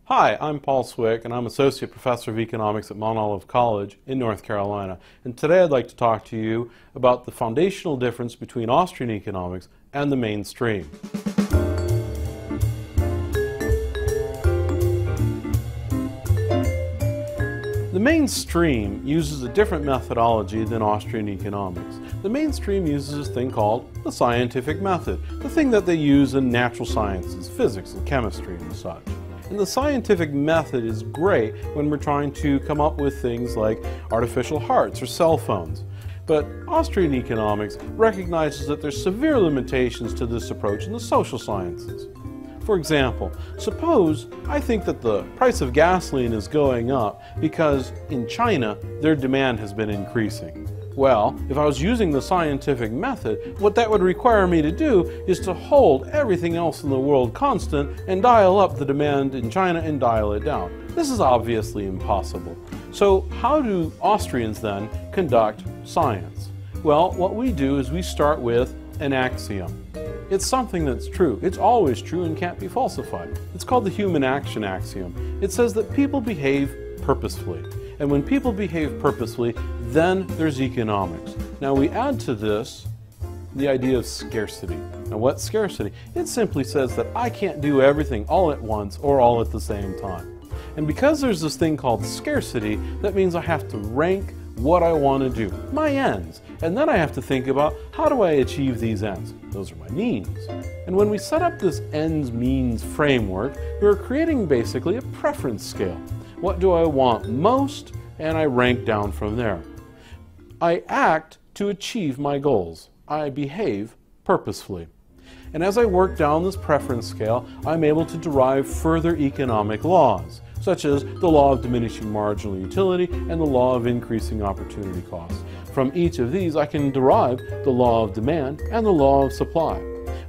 Hi, I'm Paul Cwik, and I'm Associate Professor of Economics at Mount Olive College in North Carolina. And today I'd like to talk to you about the foundational difference between Austrian economics and the mainstream. The mainstream uses a different methodology than Austrian economics. The mainstream uses a thing called the scientific method, the thing that they use in natural sciences, physics and chemistry and such. And the scientific method is great when we're trying to come up with things like artificial hearts or cell phones. But Austrian economics recognizes that there's severe limitations to this approach in the social sciences. For example, suppose I think that the price of gasoline is going up because in China their demand has been increasing. Well, if I was using the scientific method, what that would require me to do is to hold everything else in the world constant and dial up the demand in China and dial it down. This is obviously impossible. So how do Austrians then conduct science? Well, what we do is we start with an axiom. It's something that's true. It's always true and can't be falsified. It's called the human action axiom. It says that people behave purposefully. And when people behave purposefully, then there's economics. Now we add to this the idea of scarcity. Now what's scarcity? It simply says that I can't do everything all at once or all at the same time. And because there's this thing called scarcity, that means I have to rank what I want to do, my ends. And then I have to think about how do I achieve these ends? Those are my means. And when we set up this ends-means framework, we're creating basically a preference scale. What do I want most? And I rank down from there. I act to achieve my goals. I behave purposefully. And as I work down this preference scale, I'm able to derive further economic laws, such as the law of diminishing marginal utility and the law of increasing opportunity costs. From each of these, I can derive the law of demand and the law of supply.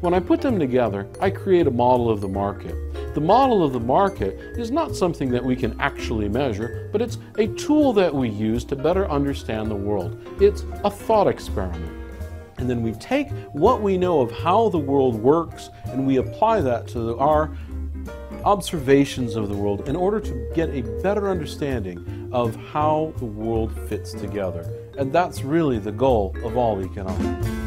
When I put them together, I create a model of the market. The model of the market is not something that we can actually measure, but it's a tool that we use to better understand the world. It's a thought experiment. And then we take what we know of how the world works and we apply that to our observations of the world in order to get a better understanding of how the world fits together. And that's really the goal of all economics.